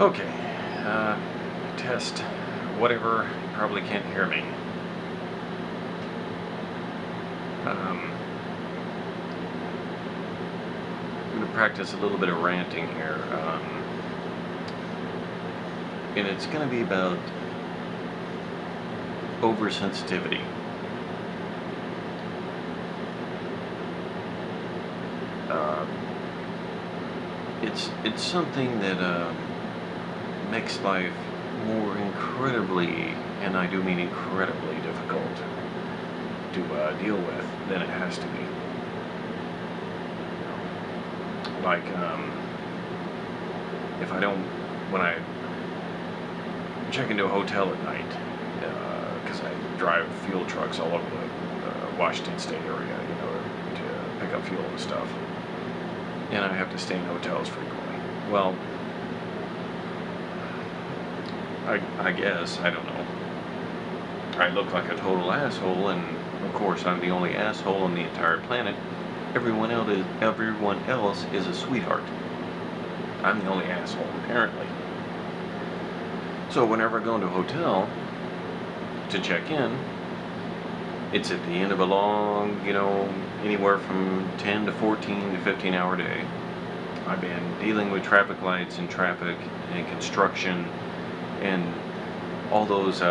Okay, test whatever, probably can't hear me. I'm going to practice a little bit of ranting here, and it's going to be about oversensitivity. Uh, it's something that makes life more incredibly, and I do mean incredibly difficult to deal with than it has to be. Like, if I don't, when I check into a hotel at night, because I drive fuel trucks all over the Washington State area, to pick up fuel and stuff, and I have to stay in hotels frequently. Well, I guess, I don't know, I look like a total asshole, and of course I'm the only asshole on the entire planet. Everyone else is a sweetheart. I'm the only asshole, apparently. So whenever I go into a hotel to check in, it's at the end of a long, anywhere from 10 to 14 to 15 hour day. I've been dealing with traffic lights and traffic and construction and all those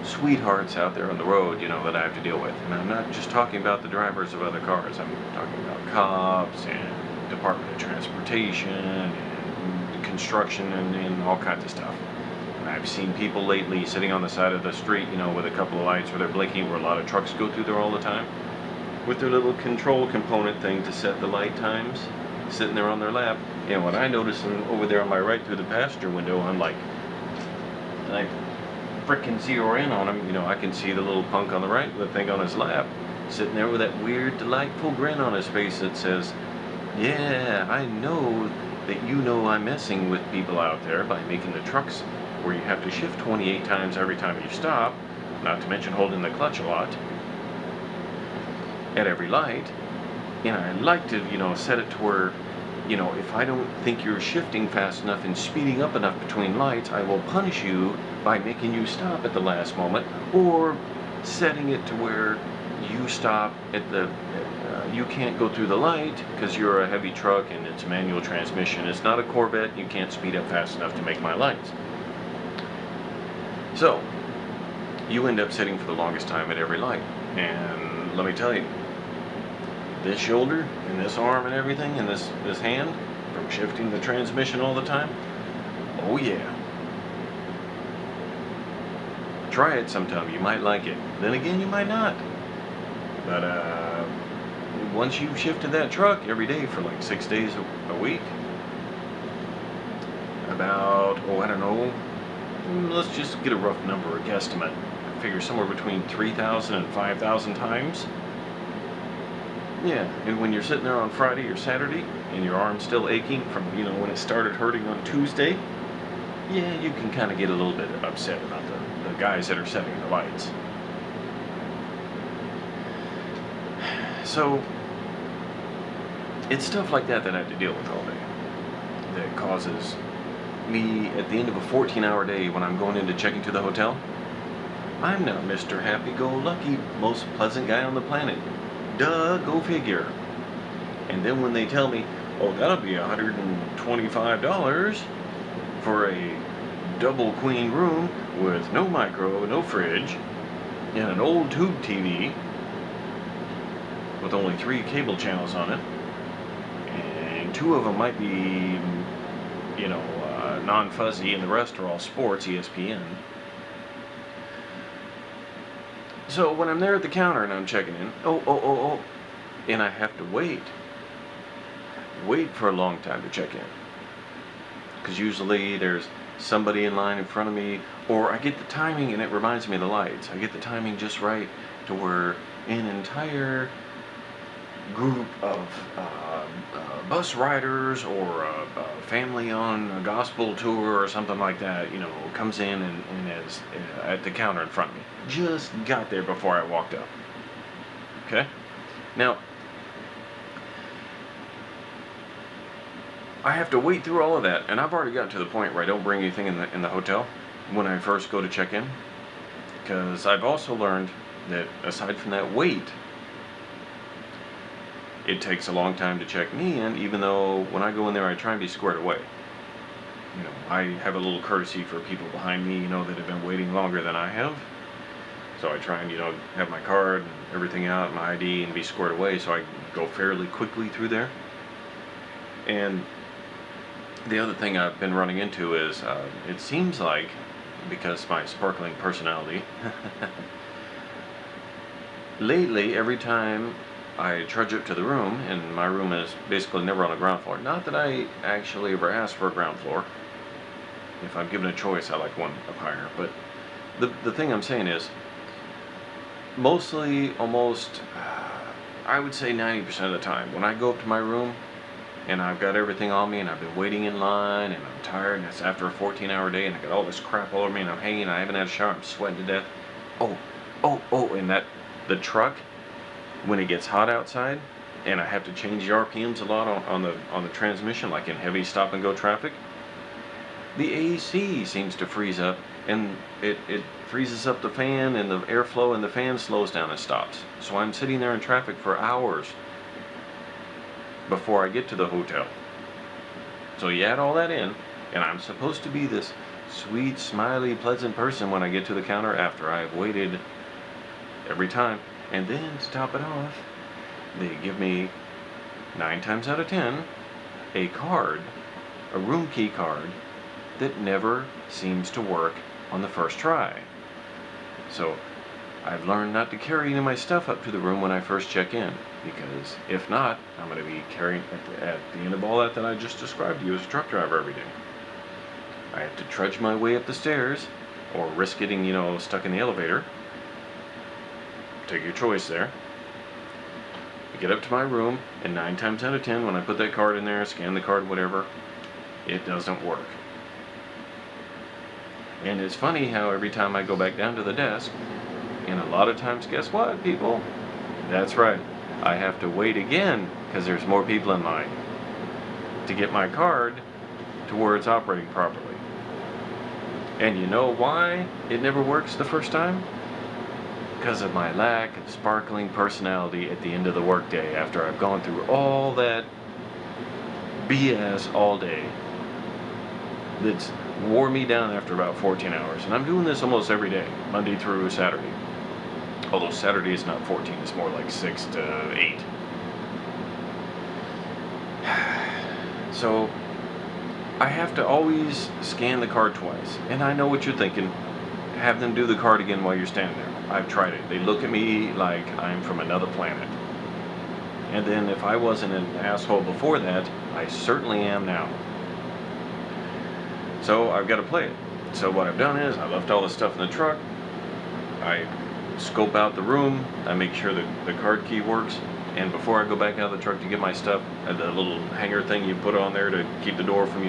sweethearts out there on the road, that I have to deal with. And I'm not just talking about the drivers of other cars. I'm talking about cops and Department of Transportation and construction and all kinds of stuff. And I've seen people lately sitting on the side of the street, with a couple of lights where they're blinking, where a lot of trucks go through there all the time, with their little control component thing to set the light times, sitting there on their lap. And when I notice them over there on my right through the passenger window, I'm like, and I frickin' zero in on him, I can see the little punk on the right with the thing on his lap, sitting there with that weird, delightful grin on his face that says, yeah, I know that I'm messing with people out there by making the trucks where you have to shift 28 times every time you stop, not to mention holding the clutch a lot, at every light. And I like to, set it to where, if I don't think you're shifting fast enough and speeding up enough between lights, I will punish you by making you stop at the last moment, or setting it to where you stop at you can't go through the light because you're a heavy truck and it's a manual transmission. It's not a Corvette, and you can't speed up fast enough to make my lights. So, you end up sitting for the longest time at every light. And let me tell you, this shoulder and this arm and everything and this hand from shifting the transmission all the time, oh yeah. Try it sometime, you might like it. Then again, you might not. But once you've shifted that truck every day for like 6 days a week, about, I don't know, let's just get a rough number, a guesstimate. I figure somewhere between 3,000 and 5,000 times. Yeah, and when you're sitting there on Friday or Saturday and your arm's still aching from, when it started hurting on Tuesday, yeah, you can kind of get a little bit upset about the guys that are setting the lights. So, it's stuff like that I have to deal with all day that causes me, at the end of a 14-hour day when I'm going in to check into the hotel, I'm not Mr. Happy-Go-Lucky, most pleasant guy on the planet. Duh, go figure. And then when they tell me, oh, that'll be $125 for a double queen room with no micro, no fridge, and an old tube TV with only 3 cable channels on it, and 2 of them might be, non-fuzzy, and the rest are all sports, ESPN. So when I'm there at the counter and I'm checking in, and I have to wait for a long time to check in, because usually there's somebody in line in front of me, or I get the timing and it reminds me of the lights. I get the timing just right to where an entire group of bus riders or a family on a gospel tour or something like that, comes in and is at the counter in front of me. Just got there before I walked up. Okay? Now, I have to wait through all of that, and I've already gotten to the point where I don't bring anything in the hotel when I first go to check in, because I've also learned that aside from that wait, it takes a long time to check me in, even though when I go in there I try and be squared away. I have a little courtesy for people behind me, that have been waiting longer than I have. So I try and, have my card and everything out, my ID, and be squared away so I can go fairly quickly through there. And the other thing I've been running into is, it seems like, because my sparkling personality, lately, every time I trudge up to the room, and my room is basically never on the ground floor. Not that I actually ever asked for a ground floor. If I'm given a choice, I like one up higher. But the thing I'm saying is, mostly, almost, I would say 90% of the time, when I go up to my room, and I've got everything on me, and I've been waiting in line, and I'm tired, and it's after a 14-hour day, and I got all this crap all over me, and I'm hanging, I haven't had a shower, I'm sweating to death. And the truck, when it gets hot outside, and I have to change the RPMs a lot on the transmission, like in heavy stop and go traffic, the AC seems to freeze up, and it freezes up the fan, and the airflow and the fan slows down and stops. So I'm sitting there in traffic for hours before I get to the hotel. So you add all that in, and I'm supposed to be this sweet, smiley, pleasant person when I get to the counter after I've waited every time. And then to top it off, they give me 9 times out of 10 a card, a room key card, that never seems to work on the first try. So I've learned not to carry any of my stuff up to the room when I first check in, because if not, I'm going to be carrying at the end of all that I just described to you as a truck driver every day. I have to trudge my way up the stairs, or risk getting, stuck in the elevator. Take your choice there. I get up to my room, and 9 times out of 10, when I put that card in there, scan the card, whatever, it doesn't work. And it's funny how every time I go back down to the desk, and a lot of times, guess what, people? That's right, I have to wait again, because there's more people in line, to get my card to where it's operating properly. And you know why it never works the first time? Because of my lack of sparkling personality at the end of the workday, after I've gone through all that BS all day that's wore me down after about 14 hours. And I'm doing this almost every day, Monday through Saturday. Although Saturday is not 14, it's more like 6 to 8. So I have to always scan the card twice. And I know what you're thinking. Have them do the card again while you're standing there. I've tried it. They look at me like I'm from another planet. And then if I wasn't an asshole before that, I certainly am now. So I've got to play it. So what I've done is I left all the stuff in the truck. I scope out the room. I make sure that the card key works. And before I go back out of the truck to get my stuff, the little hanger thing you put on there to keep the door from,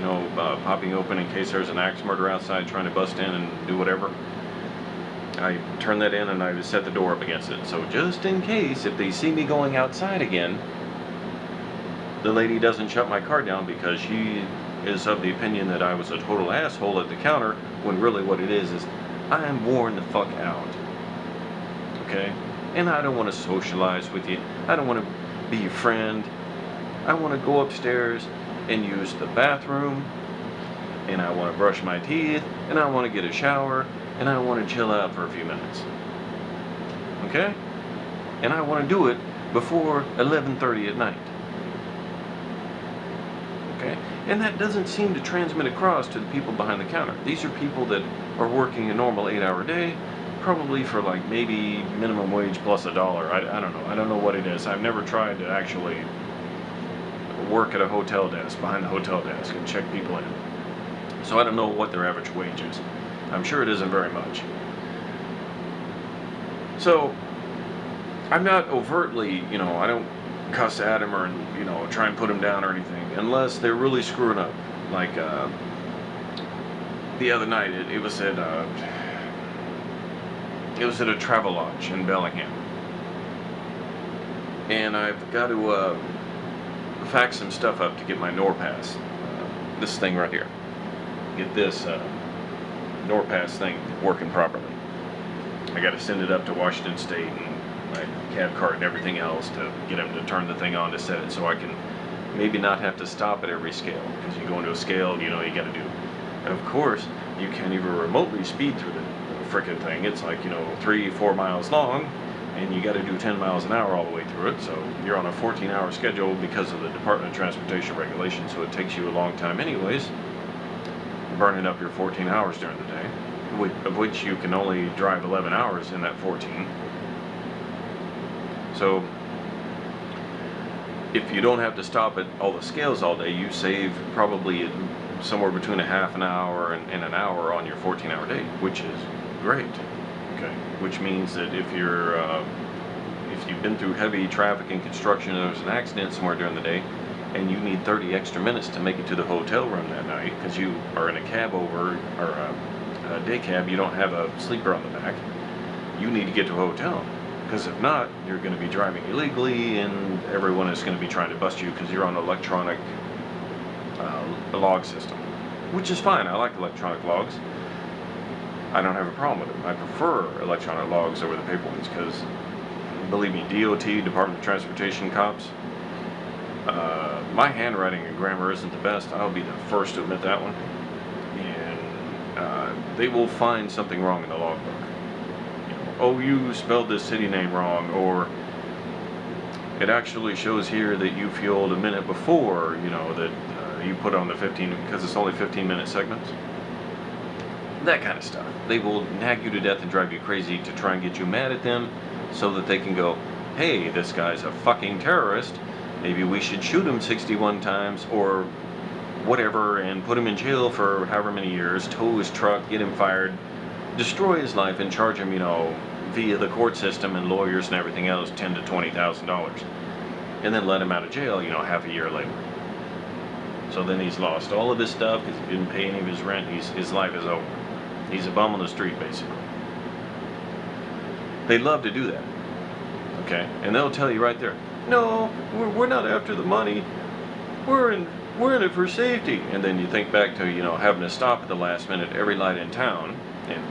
popping open in case there's an axe murderer outside trying to bust in and do whatever, I turn that in and I set the door up against it. So just in case, if they see me going outside again, the lady doesn't shut my car down because she is of the opinion that I was a total asshole at the counter, when really what it is I'm worn the fuck out. Okay? And I don't want to socialize with you. I don't want to be your friend. I want to go upstairs and use the bathroom, and I want to brush my teeth, and I want to get a shower, and I want to chill out for a few minutes. Okay? And I want to do it before 11:30 at night. Okay? And that doesn't seem to transmit across to the people behind the counter. These are people that are working a normal 8-hour day, probably for like maybe minimum wage plus $1. I don't know. I don't know what it is. I've never tried to actually work at a hotel desk, behind the hotel desk, and check people in. So I don't know what their average wage is. I'm sure it isn't very much. So I'm not overtly, I don't cuss at them or, try and put them down or anything, unless they're really screwing up. Like the other night, it was at a travel lodge in Bellingham, and I've got to fax some stuff up to get my NORPASS this thing right here. Get this NorPass thing working properly. I got to send it up to Washington State and my cab card and everything else to get them to turn the thing on to set it so I can maybe not have to stop at every scale, because you go into a scale, you got to do. And of course, you can't even remotely speed through the frickin' thing. It's like 3-4 miles long, and you got to do 10 miles an hour all the way through it. So you're on a 14-hour schedule because of the Department of Transportation regulations. So it takes you a long time, anyways, burning up your 14 hours during the day, of which you can only drive 11 hours in that 14. So if you don't have to stop at all the scales all day, you save probably somewhere between a half an hour and an hour on your 14-hour day, which is great. Okay, which means that if you've been through heavy traffic and construction and there's an accident somewhere during the day, and you need 30 extra minutes to make it to the hotel room that night because you are in a cab over, or a day cab, you don't have a sleeper on the back, you need to get to a hotel. Because if not, you're going to be driving illegally, and everyone is going to be trying to bust you because you're on an electronic log system, which is fine. I like electronic logs. I don't have a problem with them. I prefer electronic logs over the paper ones because, believe me, DOT, Department of Transportation cops, my handwriting and grammar isn't the best. I'll be the first to admit that one. And they will find something wrong in the logbook. Oh, you spelled this city name wrong, or it actually shows here that you fueled a minute before, that you put on the 15, because it's only 15-minute segments. That kind of stuff. They will nag you to death and drive you crazy to try and get you mad at them so that they can go, hey, this guy's a fucking terrorist. Maybe we should shoot him 61 times or whatever and put him in jail for however many years, tow his truck, get him fired, destroy his life, and charge him, via the court system and lawyers and everything else, $10,000 to $20,000, and then let him out of jail, half a year later. So then he's lost all of his stuff because he didn't pay any of his rent. His life is over. He's a bum on the street, basically. They love to do that, okay? And they'll tell you right there, no, we're not after the money. We're in it for safety. And then you think back to having to stop at the last minute every light in town. And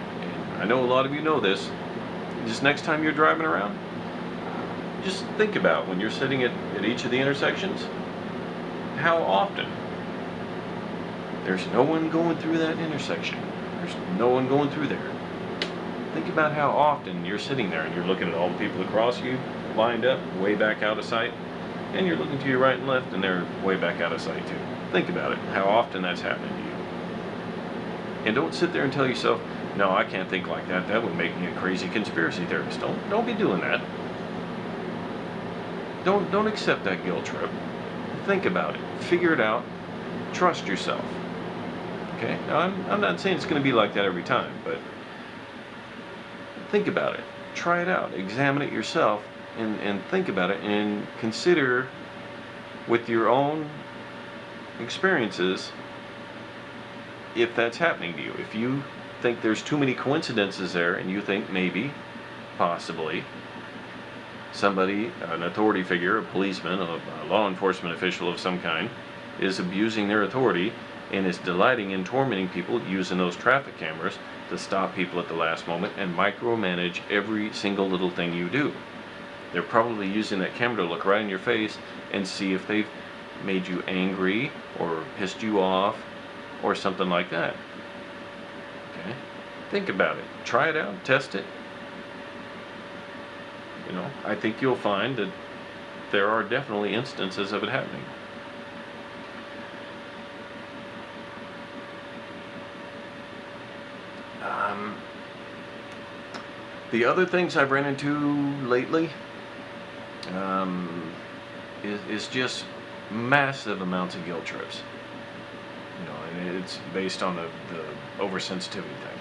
I know a lot of you know this. Just next time you're driving around, just think about when you're sitting at each of the intersections, how often there's no one going through that intersection. There's no one going through there. Think about how often you're sitting there and you're looking at all the people across you, lined up, way back out of sight, and you're looking to your right and left and they're way back out of sight too. Think about it, how often that's happening to you. And don't sit there and tell yourself, no, I can't think like that. That would make me a crazy conspiracy theorist. Don't be doing that. Don't accept that guilt trip. Think about it. Figure it out. Trust yourself. Okay? Now, I'm not saying it's going to be like that every time, but think about it. Try it out. Examine it yourself and think about it and consider with your own experiences if that's happening to you. If you think there's too many coincidences there and you think maybe, possibly, somebody, an authority figure, a policeman, a law enforcement official of some kind, is abusing their authority and is delighting in tormenting people using those traffic cameras to stop people at the last moment and micromanage every single little thing you do. They're probably using that camera to look right in your face and see if they've made you angry or pissed you off or something like that. Okay? Think about it. Try it out. Test it. I think you'll find that there are definitely instances of it happening. The other things I've ran into lately is just massive amounts of guilt trips. And it's based on the oversensitivity thing.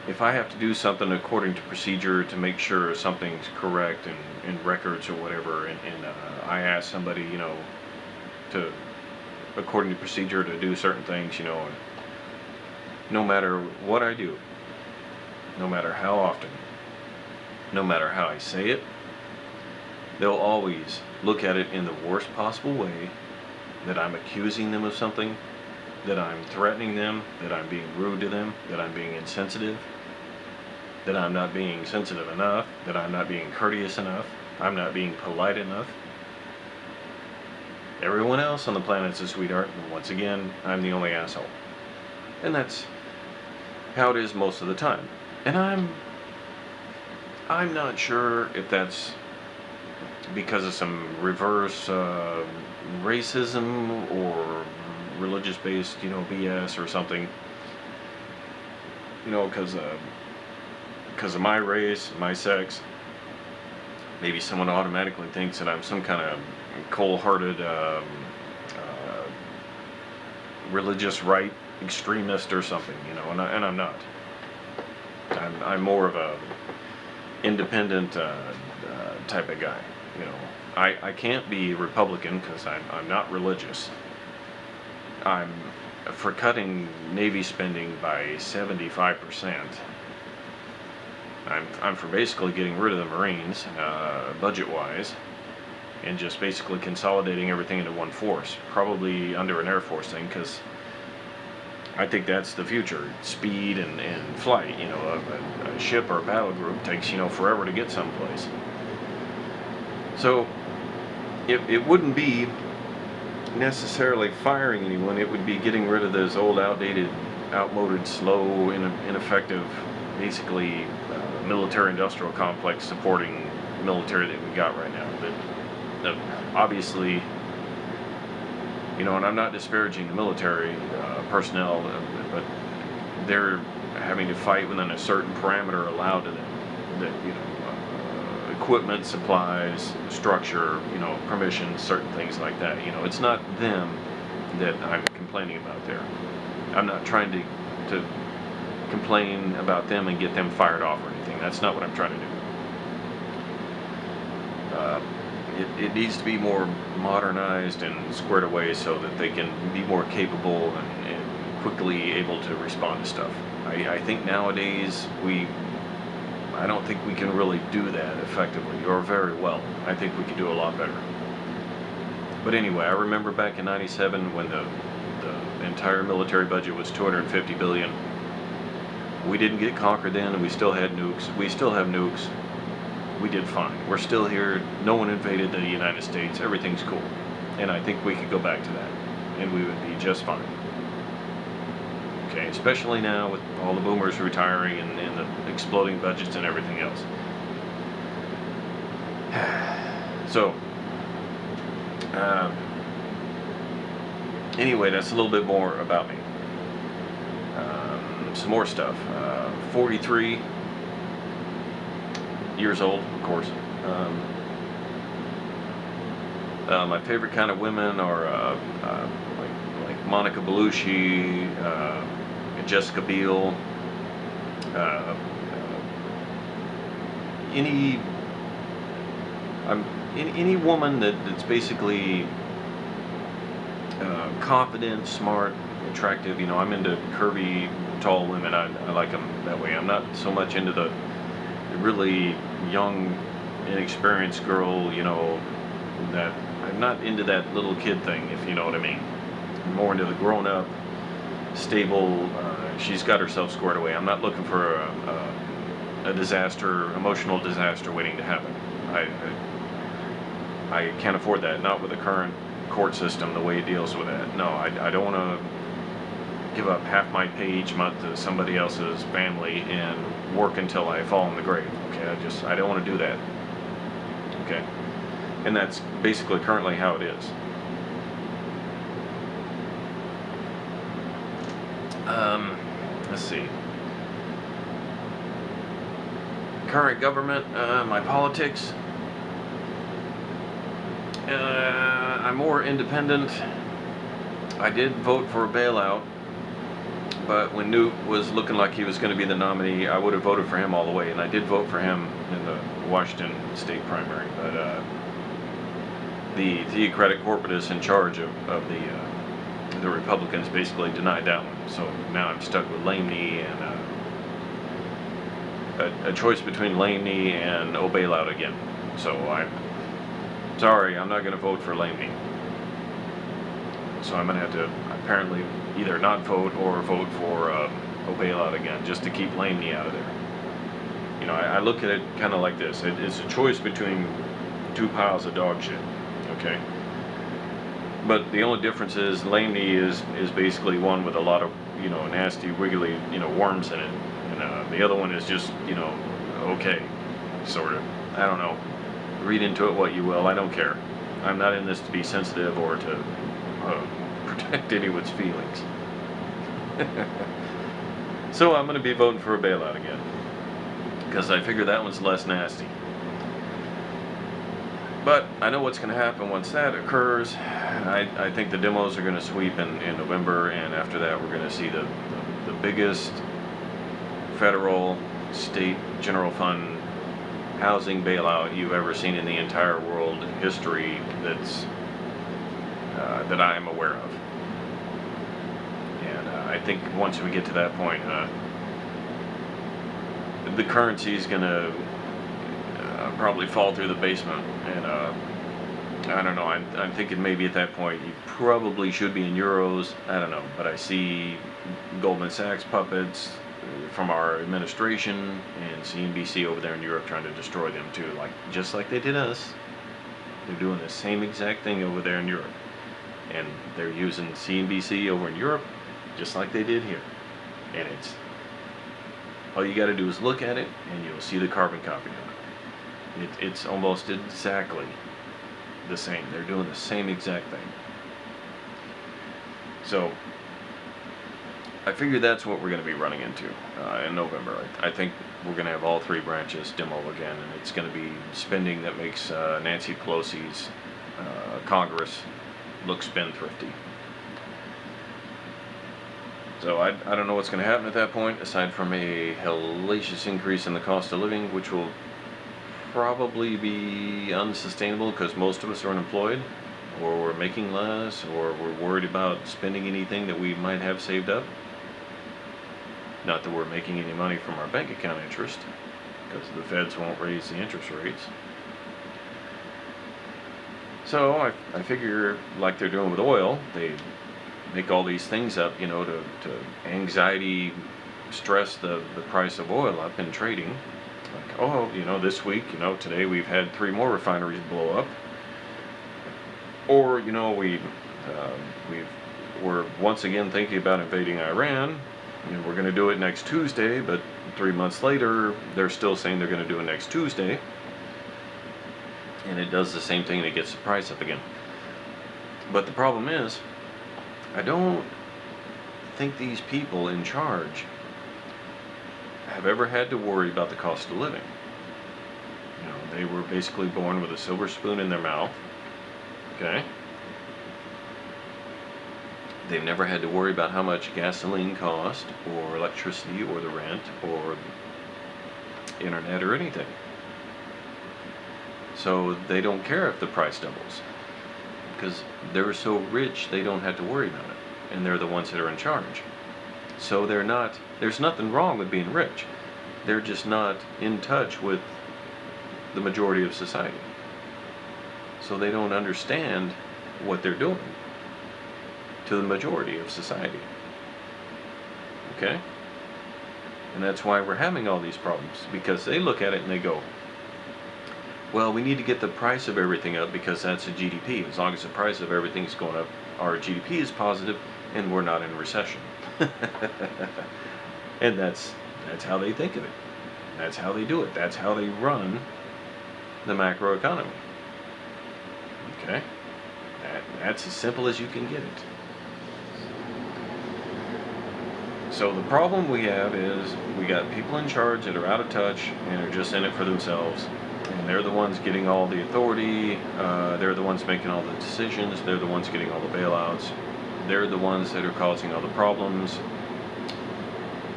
If I have to do something according to procedure to make sure something's correct in records or whatever, and I ask somebody, to, according to procedure, to do certain things, no matter what I do, no matter how often, no matter how I say it, They'll always look at it in the worst possible way, that I'm accusing them of something, that I'm threatening them, that I'm being rude to them, that I'm being insensitive, that I'm not being sensitive enough, that I'm not being courteous enough, I'm not being polite enough. Everyone else on the planet's a sweetheart, and once again, I'm the only asshole. And that's how it is most of the time. And I'm not sure if that's because of some reverse racism or religious-based, BS or something. Because of my race, my sex, maybe someone automatically thinks that I'm some kind of cold-hearted religious right extremist or something, and I'm not. I'm more of a independent type of guy. I can't be Republican because I'm not religious. I'm for cutting Navy spending by 75%. I'm for basically getting rid of the Marines, budget-wise, and just basically consolidating everything into one force, probably under an Air Force thing, because I think that's the future. Speed and flight. A ship or a battle group takes forever to get someplace. So it wouldn't be necessarily firing anyone. It would be getting rid of those old, outmoded, slow, ineffective, basically military-industrial complex supporting military that we got right now. That obviously, and I'm not disparaging the military personnel, but they're having to fight within a certain parameter allowed to them. That equipment, supplies, structure, permissions, certain things like that. It's not them that I'm complaining about there. I'm not trying to complain about them and get them fired off or anything. That's not what I'm trying to do. It needs to be more modernized and squared away so that they can be more capable and quickly able to respond to stuff. I think nowadays I don't think we can really do that effectively or very well. I think we could do a lot better. But anyway, I remember back in '97 when the entire military budget was $250 billion. We didn't get conquered then, and we still had nukes. We still have nukes. We did fine. We're still here. No one invaded the United States. Everything's cool. And I think we could go back to that, and we would be just fine. Okay, especially now with all the boomers retiring and the exploding budgets and everything else. So, anyway, that's a little bit more about me. Some more stuff. 43 years old, of course. My favorite kind of women are like Monica Bellucci, Jessica Biel, any woman that's basically confident, smart, attractive. I'm into curvy, tall women. I like them that way. I'm not so much into the really young, inexperienced girl. That I'm not into that little kid thing, if you know what I mean. I'm more into the grown-up, stable. She's got herself squared away. I'm not looking for a disaster, emotional disaster waiting to happen. I can't afford that. Not with the current court system, the way it deals with that. No, I don't want to give up half my pay each month to somebody else's family and work until I fall in the grave. Okay, I don't want to do that. Okay, and that's basically currently how it is. Let's see. Current government, my politics. I'm more independent. I did vote for a bailout, but when Newt was looking like he was going to be the nominee, I would have voted for him all the way, and I did vote for him in the Washington state primary. But the theocratic corporatists in charge of the Republicans basically denied that one. So now I'm stuck with Lamey and a choice between Lamey and bailout again. So Sorry, I'm not going to vote for Lamey. So I'm going to have to apparently either not vote or vote for a bailout again, just to keep Lamey out of there. You know, I look at it kind of like this. It's a choice between two piles of dog shit. Okay. But the only difference is Lamey is basically one with a lot of, you know, nasty, wiggly, you know, worms in it, and the other one is just, you know, okay, sort of. I don't know. Read into it what you will. I don't care. I'm not in this to be sensitive or to protect anyone's feelings. So I'm going to be voting for a bailout again, because I figure that one's less nasty. But I know what's going to happen once that occurs. I think the demos are going to sweep in November, and after that we're going to see the biggest federal, state, general fund housing bailout you've ever seen in the entire world history that's that I am aware of. And I think once we get to that point, the currency is going to probably fall through the basement, and I don't know. I'm thinking maybe at that point you probably should be in euros. I don't know, but I see Goldman Sachs puppets from our administration and CNBC over there in Europe trying to destroy them too, just like they did us. They're doing the same exact thing over there in Europe, and they're using CNBC over in Europe just like they did here. And it's all you got to do is look at it, and you'll see the carbon copy of it. It's almost exactly the same. They're doing the same exact thing. So I figure that's what we're going to be running into in November. I think we're going to have all three branches demo again, and it's going to be spending that makes Nancy Pelosi's Congress look spendthrifty. So I don't know what's going to happen at that point, aside from a hellacious increase in the cost of living, which will probably be unsustainable because most of us are unemployed, or we're making less, or we're worried about spending anything that we might have saved up. Not that we're making any money from our bank account interest, because the feds won't raise the interest rates. So I figure, like they're doing with oil, they make all these things up, you know, to anxiety stress the price of oil up in trading. Like, oh, you know, this week, you know, today we've had 3 more refineries blow up. Or, you know, we're once again thinking about invading Iran, and we're going to do it next Tuesday, but 3 months later, they're still saying they're going to do it next Tuesday. And it does the same thing, and it gets the price up again. But the problem is, I don't think these people in charge have ever had to worry about the cost of living. You know, they were basically born with a silver spoon in their mouth. Okay? They've never had to worry about how much gasoline cost, or electricity, or the rent, or internet, or anything. So they don't care if the price doubles, because they're so rich they don't have to worry about it, and they're the ones that are in charge. So there's nothing wrong with being rich. They're just not in touch with the majority of society. So they don't understand what they're doing to the majority of society. Okay? And that's why we're having all these problems, because they look at it and they go, well, we need to get the price of everything up because that's a GDP. As long as the price of everything's going up, our GDP is positive and we're not in recession. And that's how they think of it. That's how they do it. That's how they run the macroeconomy. Okay? That's as simple as you can get it. So the problem we have is we got people in charge that are out of touch and are just in it for themselves. And they're the ones getting all the authority, they're the ones making all the decisions, they're the ones getting all the bailouts, they're the ones that are causing all the problems,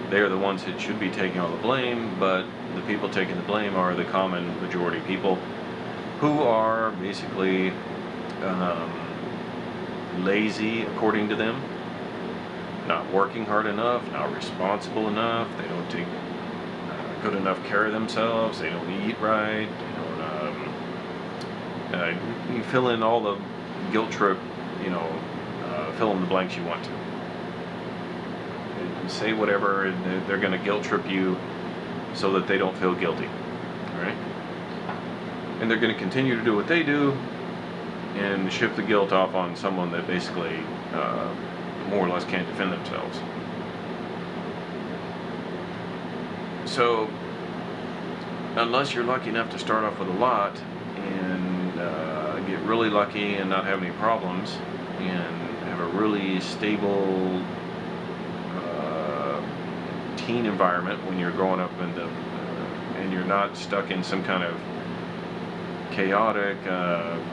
they're the ones that should be taking all the blame, but the people taking the blame are the common majority people who are basically lazy, according to them, not working hard enough, not responsible enough, they don't take good enough care of themselves, they don't eat right, they don't Uh, you fill in all the guilt trip, you know, fill in the blanks you want to. And say whatever, and they're going to guilt trip you so that they don't feel guilty. All right? And they're going to continue to do what they do and shift the guilt off on someone that basically more or less can't defend themselves. So, unless you're lucky enough to start off with a lot and get really lucky and not have any problems and have a really stable teen environment when you're growing up in the and you're not stuck in some kind of chaotic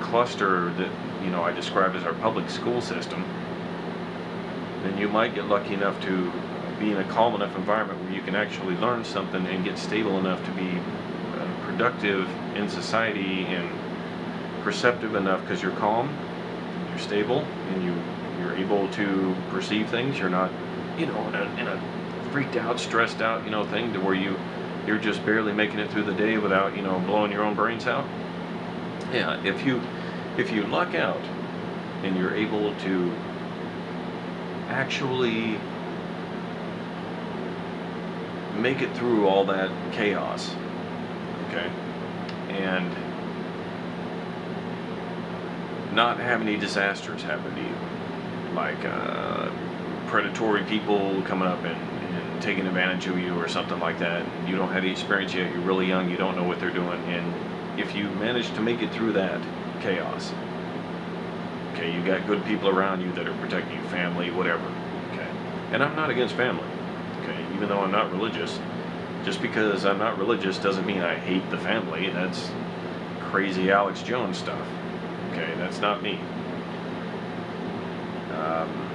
cluster that I describe as our public school system, then you might get lucky enough to be in a calm enough environment where you can actually learn something and get stable enough to be productive in society and perceptive enough because you're calm, you're stable, and you're able to perceive things. You're not in a freaked out, stressed out thing to where you're just barely making it through the day without blowing your own brains out. Yeah, if you luck out and you're able to actually make it through all that chaos, okay, and not have any disasters happen to you, like predatory people coming up and taking advantage of you or something like that. You don't have the experience yet, you're really young, you don't know what they're doing, and if you manage to make it through that chaos, okay, you got good people around you that are protecting you, family, whatever, okay, and I'm not against family, okay, even though I'm not religious. Just because I'm not religious doesn't mean I hate the family. That's crazy Alex Jones stuff, okay, that's not me.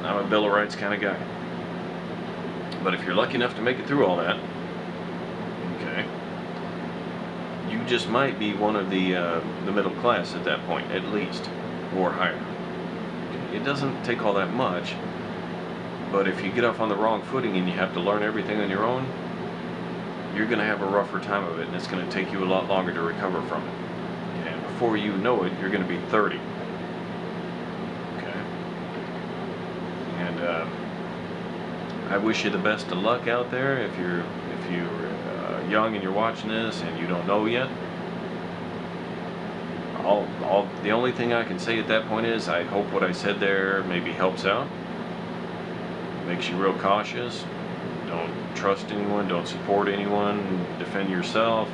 I'm a Bill of Rights kind of guy. But if you're lucky enough to make it through all that, okay, you just might be one of the middle class at that point, at least, or higher. Okay? It doesn't take all that much, but if you get off on the wrong footing and you have to learn everything on your own, you're going to have a rougher time of it, and it's going to take you a lot longer to recover from it. And before you know it, you're going to be 30. Okay, and I wish you the best of luck out there. If you're young and you're watching this and you don't know yet, the only thing I can say at that point is I hope what I said there maybe helps out. Makes you real cautious. Don't trust anyone. Don't support anyone. Defend yourself.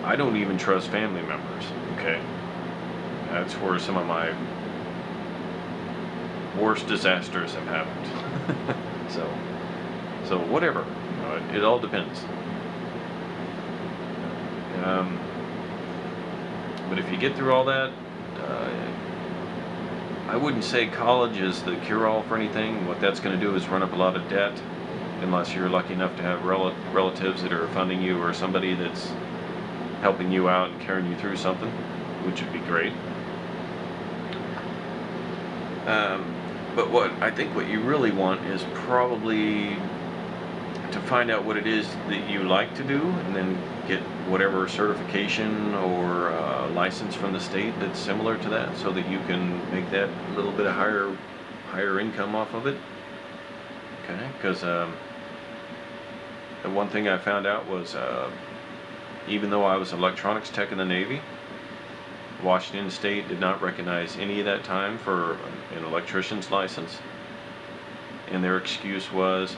I don't even trust family members. Okay, that's where some of my worst disasters have happened. so whatever, it all depends. But if you get through all that, I wouldn't say college is the cure-all for anything. What that's going to do is run up a lot of debt, unless you're lucky enough to have relatives that are funding you or somebody that's helping you out and carrying you through something, which would be great. But what you really want is probably to find out what it is that you like to do, and then get whatever certification or license from the state that's similar to that, so that you can make that little bit of higher income off of it. Okay, because the one thing I found out was even though I was electronics tech in the Navy, Washington State did not recognize any of that time for an electrician's license, and their excuse was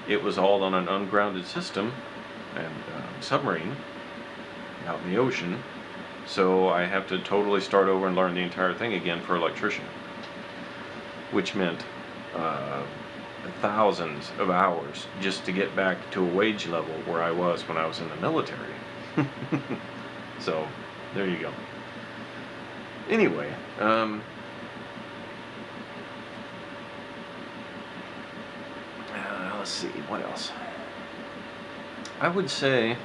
it was all on an ungrounded system and submarine out in the ocean, so I have to totally start over and learn the entire thing again for electrician, which meant thousands of hours just to get back to a wage level where I was when I was in the military. So there you go. Anyway, let's see, what else? I would say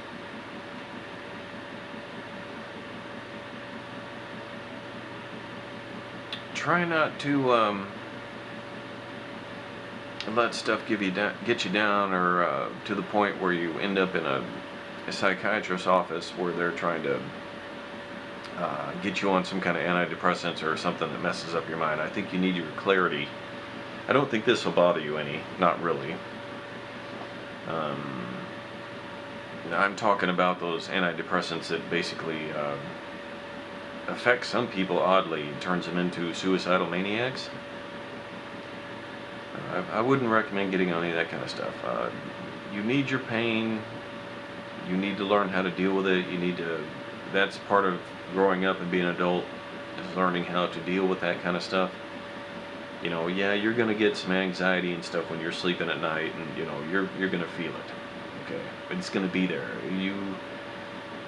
try not to let stuff get you down, or to the point where you end up in a psychiatrist's office where they're trying to get you on some kind of antidepressants or something that messes up your mind. I think you need your clarity. I don't think this will bother you any, not really. Um, I'm talking about those antidepressants that basically affect some people oddly, turns them into suicidal maniacs. I wouldn't recommend getting on any of that kind of stuff. You need your pain. You need to learn how to deal with it. That's part of growing up and being an adult, is learning how to deal with that kind of stuff. Yeah, you're gonna get some anxiety and stuff when you're sleeping at night, and you're gonna feel it. Okay, but it's gonna be there. You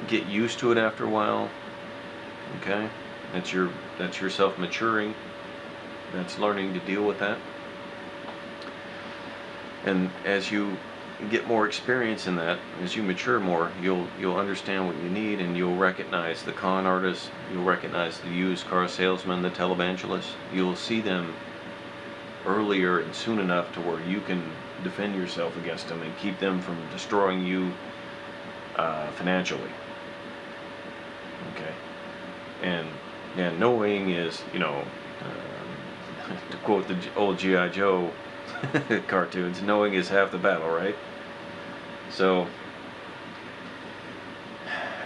get used to it after a while. Okay, that's yourself maturing. That's learning to deal with that. And as you get more experience in that, as you mature more, you'll understand what you need, and you'll recognize the con artists, you'll recognize the used car salesman, the televangelist. You'll see them earlier and soon enough to where you can defend yourself against them and keep them from destroying you financially. Okay, and knowing is, to quote the old GI Joe cartoons, knowing is half the battle, right? So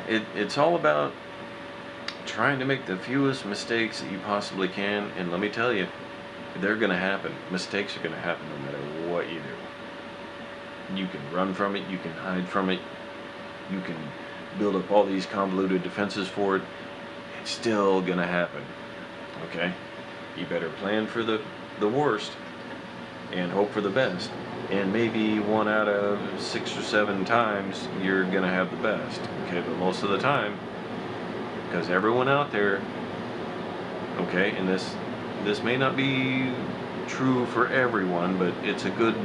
it's all about trying to make the fewest mistakes that you possibly can, and let me tell you, they're going to happen. Mistakes are going to happen no matter what you do. You can run from it, you can hide from it, you can build up all these convoluted defenses for it. It's still going to happen. Okay? You better plan for the worst and hope for the best. And maybe 1 out of 6 or 7 times you're going to have the best. Okay? But most of the time, because everyone out there, okay, and this may not be true for everyone, but it's a good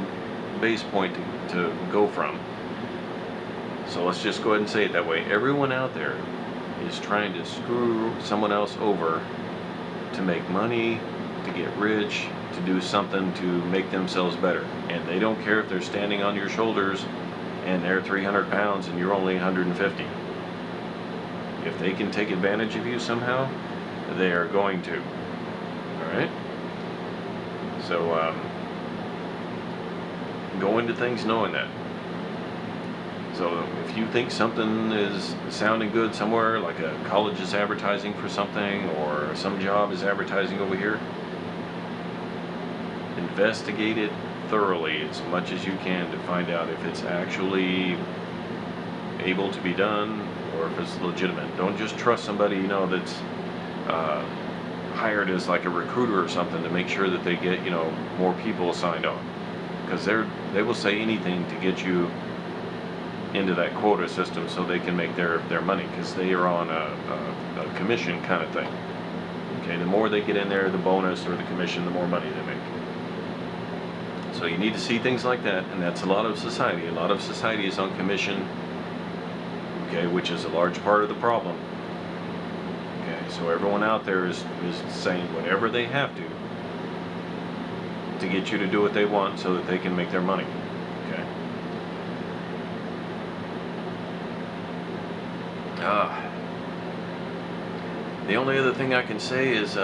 base point to go from. So let's just go ahead and say it that way. Everyone out there is trying to screw someone else over to make money, to get rich, to do something to make themselves better. And they don't care if they're standing on your shoulders and they're 300 pounds and you're only 150. If they can take advantage of you somehow, they are going to. Alright? So, go into things knowing that. So if you think something is sounding good somewhere, like a college is advertising for something, or some job is advertising over here, investigate it thoroughly as much as you can to find out if it's actually able to be done or if it's legitimate. Don't just trust somebody that's hired as like a recruiter or something to make sure that they get more people signed on, because they will say anything to get you into that quota system so they can make their money, because they are on a commission kind of thing. Okay, the more they get in there, the bonus or the commission, the more money they make. So you need to see things like that, and that's a lot of society. A lot of society is on commission, okay, which is a large part of the problem. Okay, so everyone out there is saying whatever they have to get you to do what they want so that they can make their money. Okay. The only other thing I can say is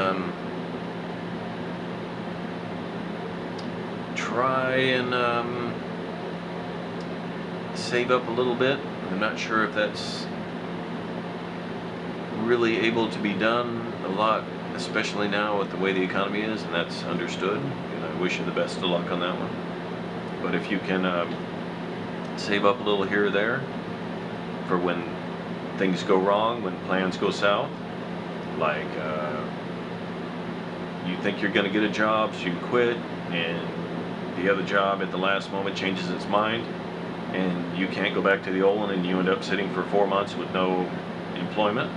try and save up a little bit. I'm not sure if that's really able to be done a lot, especially now with the way the economy is, and that's understood, and I wish you the best of luck on that one. But if you can save up a little here or there for when things go wrong, when plans go south, like you think you're going to get a job, so you quit, and the other job at the last moment changes its mind, and you can't go back to the old one, and you end up sitting for 4 months with no employment.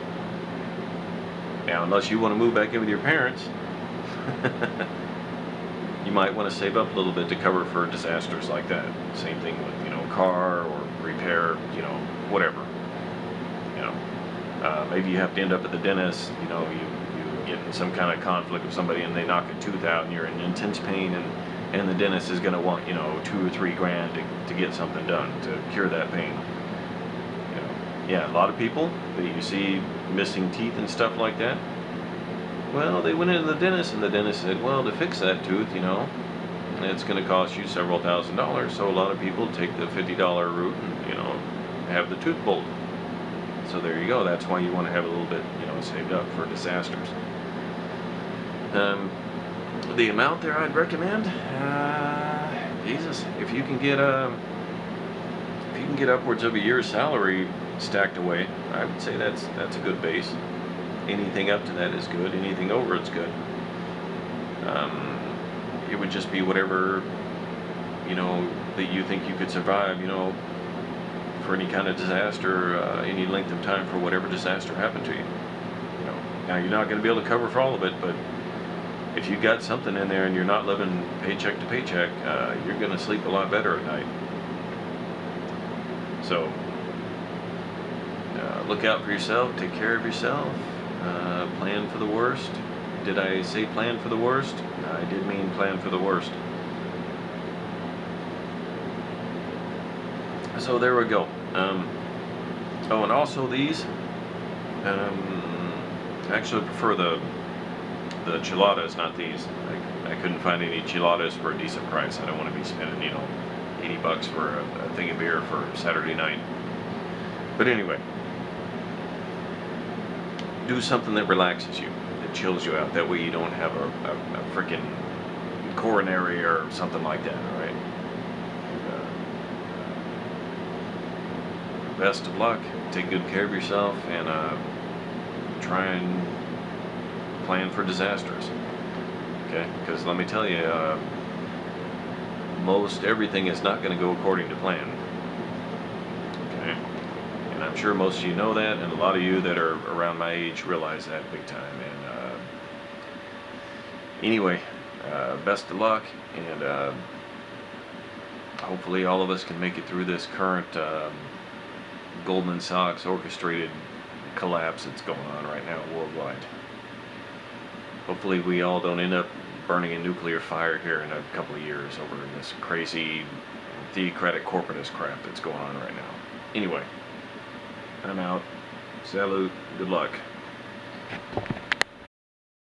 Now, unless you want to move back in with your parents, you might want to save up a little bit to cover for disasters like that. Same thing with, car or repair, whatever. Maybe you have to end up at the dentist, you get in some kind of conflict with somebody and they knock a tooth out and you're in intense pain, and the dentist is going to want, $2 or $3 grand to get something done to cure that pain. Yeah, a lot of people that you see missing teeth and stuff like that. Well, they went into the dentist, and the dentist said, well, to fix that tooth, it's going to cost you several $1,000s. So a lot of people take the $50 route and, have the tooth pulled. So there you go. That's why you want to have a little bit, saved up for disasters. The amount there I'd recommend, Jesus, if you can get upwards of a year's salary stacked away, I would say that's a good base. Anything up to that is good. Anything over it's good. It would just be whatever that you think you could survive. For any kind of disaster, any length of time for whatever disaster happened to you. Now you're not going to be able to cover for all of it, but if you got something in there and you're not living paycheck to paycheck, you're going to sleep a lot better at night. So look out for yourself, take care of yourself, plan for the worst. Did I say plan for the worst? I did mean plan for the worst. So there we go. Oh, and also these, I actually prefer the chiladas, not these. I couldn't find any chiladas for a decent price. I don't want to be spending, $80 for a thing of beer for Saturday night. But anyway, do something that relaxes you, that chills you out. That way you don't have a freaking coronary or something like that, all right? Best of luck. Take good care of yourself, and try and plan for disasters. Okay? Because let me tell you, most everything is not going to go according to plan. Okay? And I'm sure most of you know that, and a lot of you that are around my age realize that big time. And anyway, best of luck, and hopefully all of us can make it through this current Goldman Sachs orchestrated collapse that's going on right now worldwide. Hopefully we all don't end up burning in nuclear fire here in a couple of years over this crazy theocratic corporatist crap that's going on right now. Anyway, I'm out. Salute. Good luck.